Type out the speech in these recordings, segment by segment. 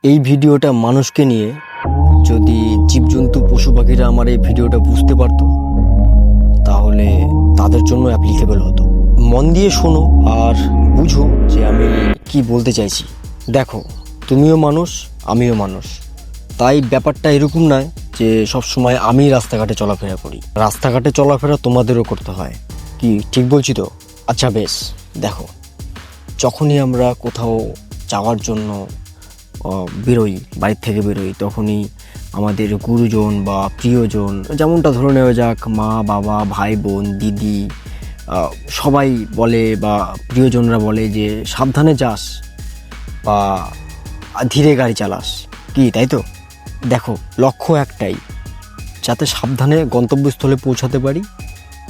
এই ভিডিওটা মানুষকে নিয়ে, যদি জীবজন্তু পশু পাখিরা আমার এই ভিডিওটা বুঝতে পারতো তাহলে তাদের জন্য অ্যাপ্লিকেবল হতো। মন দিয়ে শোনো আর বুঝো যে আমি কি বলতে চাইছি। দেখো, তুমিও মানুষ, আমিও মানুষ, তাই ব্যাপারটা এরকম নয় যে সবসময় আমি রাস্তাঘাটে চলাফেরা করি। রাস্তাঘাটে চলাফেরা তোমাদেরও করতে হয়। কি ঠিক বলছি তো? আচ্ছা বেশ, দেখো, যখনই আমরা কোথাও যাওয়ার জন্য বেরোই, বাড়ির থেকে বেরোই, তখনই আমাদের গুরুজন বা প্রিয়জন, যেমনটা ধরে নেওয়া যাক মা বাবা ভাই বোন দিদি, সবাই বলে বা প্রিয়জনরা বলে যে সাবধানে যাস বা ধীরে গাড়ি চালাস। কি তাই তো? দেখো, লক্ষ্য একটাই, যাতে সাবধানে গন্তব্যস্থলে পৌঁছাতে পারি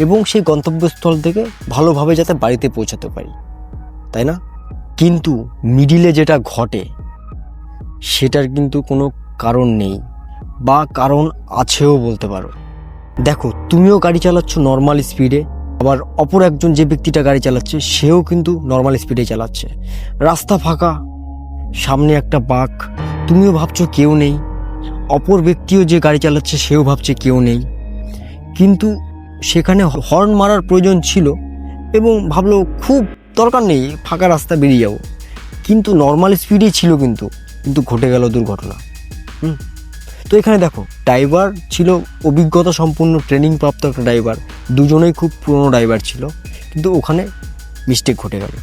এবং সেই গন্তব্যস্থল থেকে ভালোভাবে যাতে বাড়িতে পৌঁছাতে পারি, তাই না? কিন্তু মিডিলে যেটা ঘটে সেটার কিন্তু কোনো কারণ নেই, বা কারণ আছেও বলতে পারো। দেখো, তুমিও গাড়ি চালাচ্ছ নর্মাল স্পিডে, আবার অপর একজন যে ব্যক্তিটা গাড়ি চালাচ্ছে সেও কিন্তু নর্মাল স্পিডে চালাচ্ছে। রাস্তা ফাঁকা, সামনে একটা বাঁক, তুমিও ভাবছো কেউ নেই, অপর ব্যক্তিও যে গাড়ি চালাচ্ছে সেও ভাবছে কেউ নেই, কিন্তু সেখানে হর্ন মারার প্রয়োজন ছিল এবং ভাবলো খুব দরকার নেই, ফাঁকা রাস্তা বেরিয়ে যাবো, কিন্তু নর্মাল স্পিডেই ছিল, কিন্তু ঘটে গেল দুর্ঘটনা। তো এখানে দেখো, ড্রাইভার ছিল অভিজ্ঞতা সম্পন্ন ট্রেনিং প্রাপ্ত একটা ড্রাইভার, দুজনেই খুব পুরনো ড্রাইভার ছিল, কিন্তু ওখানে মিস্টেক ঘটে গেল।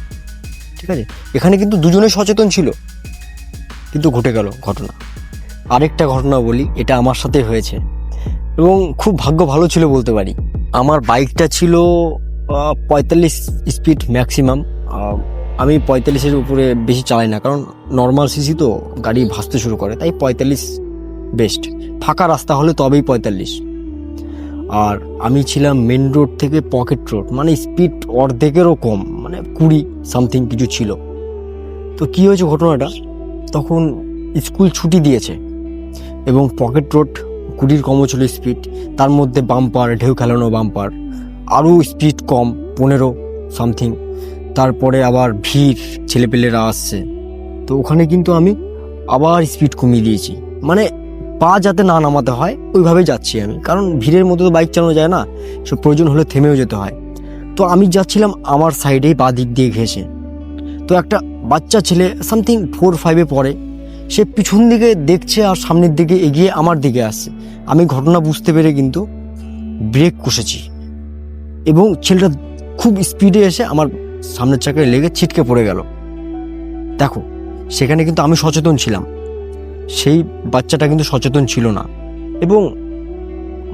ঠিক আছে, এখানে কিন্তু দুজনেই সচেতন ছিল, কিন্তু ঘটে গেল ঘটনা। আরেকটা ঘটনা বলি, এটা আমার সাথে হয়েছে এবং খুব ভাগ্য ভালো ছিল বলতে পারি। আমার বাইকটা ছিল 45 স্পিড ম্যাক্সিমাম। আমি 45-এর উপরে বেশি চালাই না, কারণ নর্মাল সিসি তো গাড়ি ভাসতে শুরু করে, তাই 45 বেস্ট। ফাঁকা রাস্তা হলে তবেই 45। আর আমি ছিলাম মেন রোড থেকে পকেট রোড, মানে স্পিড অর্ধেকেরও কম, মানে 20 সামথিং কিছু ছিল। তো কি হয়েছে ঘটনাটা, তখন স্কুল ছুটি দিয়েছে এবং পকেট রোড 20-র কমও ছিল স্পিড, তার মধ্যে বাম্পার, ঢেউ খেলানো বাম্পার, আরও স্পিড কম 15 সামথিং, তারপরে আবার ভিড়, ছেলেপেলেরা আসছে। তো ওখানে কিন্তু আমি আবার স্পিড কমিয়ে দিয়েছি, মানে পা যাতে না নামাতে হয় ওইভাবেই যাচ্ছি আমি, কারণ ভিড়ের মধ্যে তো বাইক চালানো যায় না, সব প্রয়োজন হলে থেমেও যেতে হয়। তো আমি যাচ্ছিলাম আমার সাইডেই বা দিক দিয়ে ঘেঁষে। তো একটা বাচ্চা ছেলে সামথিং 4-5-এ পড়ে, সে পিছন দিকে দেখছে আর সামনের দিকে এগিয়ে আমার দিকে আসছে। আমি ঘটনা বুঝতে পেরে কিন্তু ব্রেক কষেছি এবং ছেলেটা খুব স্পিডে এসে আমার সামনের চাকায় লেগে ছিটকে পড়ে গেল। দেখো, সেখানে কিন্তু আমি সচেতন ছিলাম, সেই বাচ্চাটা কিন্তু সচেতন ছিল না, এবং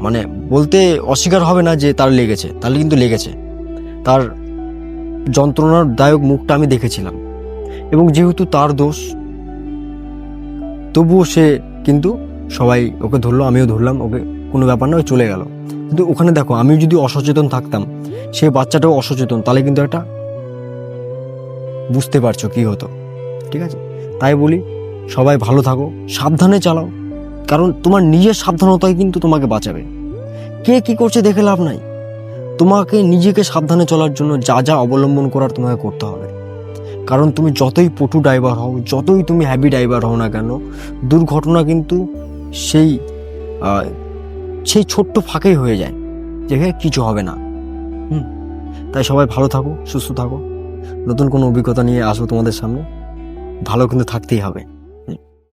মানে বলতে অস্বীকার হবে না যে তার লেগেছে, তাহলে কিন্তু লেগেছে, তার যন্ত্রণার দায়ক মুখটা আমি দেখেছিলাম, এবং যেহেতু তার দোষ তবুও সে কিন্তু সবাই ওকে ধরলো, আমিও ধরলাম ওকে, কোনো ব্যাপার না, চলে গেল। কিন্তু ওখানে দেখো, আমি যদি অসচেতন থাকতাম, সেই বাচ্চাটাও অসচেতন, তাহলে কিন্তু একটা বুঝতে পারছো কি হতো। ঠিক আছে, তাই বলি সবাই ভালো থাকো, সাবধানে চালাও, কারণ তোমার নিজের সাবধানতাই কিন্তু তোমাকে বাঁচাবে। কে কি করছে দেখে লাভ নাই, তোমাকে নিজেকে সাবধানে চলার জন্য যা যা অবলম্বন করার তোমাকে করতে হবে। কারণ তুমি যতই পটু ড্রাইভার হও, যতই তুমি হ্যাভি ড্রাইভার হও না কেন, দুর্ঘটনা কিন্তু সেই ছোট্ট ফাঁকেই হয়ে যায়, যেখানে কিছু হবে না। তাই সবাই ভালো থাকো, সুস্থ থাকো, নতুন কোনো অভিজ্ঞতা নিয়ে আসবো তোমাদের সামনে। ভালো কিন্তু থাকতেই হবে।